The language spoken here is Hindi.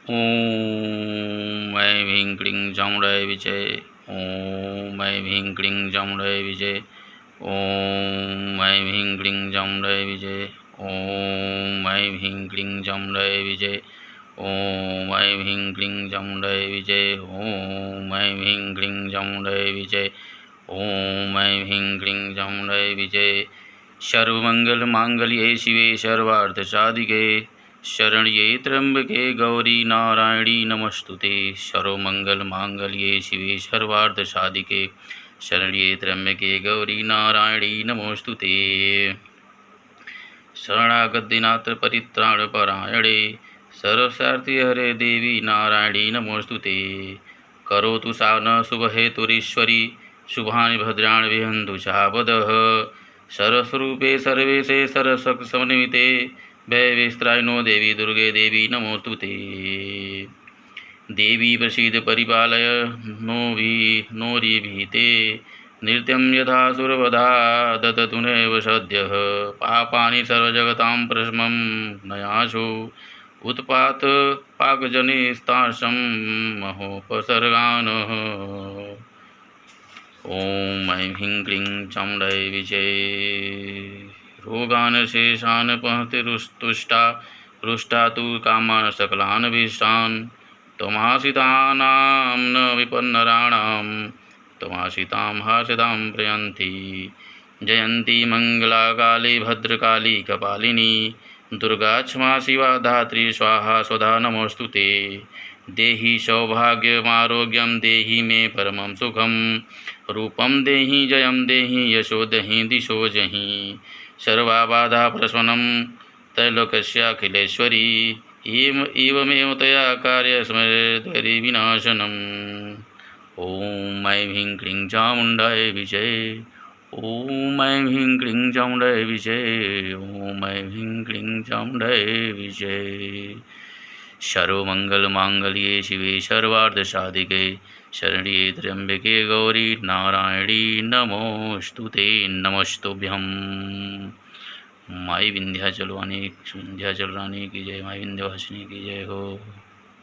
ओम ऐं ह्रीं क्लीं चामुण्डाय विजय। ओम ऐं ह्रीं क्लीं चामुण्डाय विजय। ओम ऐं ह्रीं क्लीं चामुण्डाय विजय। ओम ऐं ह्रीं क्लीं चामुण्डाय विजय। ओम ऐं ह्रीं क्लीं चामुण्डाय विजय। ओम ऐं ह्रीं क्लीं चामुण्डाय विजय। ओम ऐं ह्रीं क्लीं चामुण्डाय विजय। सर्वमंगलमांगल्ये शिवे सर्वार्थसाधिके शरण्ये त्र्यंबके गौरी नारायणी नमस्तुते। सर्वमंगलमांगल्ये शिवे सर्वार्थसाधिके शरण्ये त्र्यंबके गौरी नारायणी नमोस्तुते। शरणागतदीनाथ परित्राणपरायणे सर्वसार्थी हरे देवी नारायणी नमोस्तुते। करोतु सावधान शुभहेतुरीश्वरी शुभानि भद्राणि विहन्तु शापदः। सर्वस्वरूपे सर्वेशे सर्वशक्तिसमन्विते भयविस्त्रायिनो देवी दुर्गे देवी नमोस्तुते। देवी प्रसीद परिपालय नोरिभीते नृत्यं यथासुरवधा ददतु नैव सद्यः। पापानि सर्वजगतां प्रशमं नयाशु उत्पात पाकजनिस्तार्षं महोपसर्गानः। ओम ऐं ह्रीं क्लीं चामुण्डाय विजय। रोगान् शेषान् पहति रुष्टा तु कामान् सकलान् भीष्टान्। त्वमाश्रितानां न विपन्नराणां त्वमाश्रितां हास्यतां प्रयन्ति। जयन्ती मङ्गला काली भद्रकाली कपालिनी दुर्गा क्षमा शिवा धात्री स्वाहा स्वधा नमोस्तुते। देहि सौभाग्यमारोग्यं देहि मे परमं सुखं। रूपं देहि जयं देहि यशो देहि दिशो जहि। सर्वाबाधा प्रशमनं त्रैलोक्यस्याखिलेश्वरी एवमेव तया कार्य स्मरेद्वरि विनाशनम्। ओम ऐं ह्रीं क्लीं चामुण्डाय विजय। ओम ऐं ह्रीं क्लीं चामुण्डाय विजय। ओम ऐं ह्रीं क्लीं चामुण्डाय विजय। सर्वमंगलमांगल्ये शिवे सर्वार्थसाधिके शरण्ये त्र्यंबके गौरी नारायणी नमोस्तुते। नमस्तुभ्यं। माई विंध्याचल रानी की जय। माई विंध्यवासिनी की जय हो।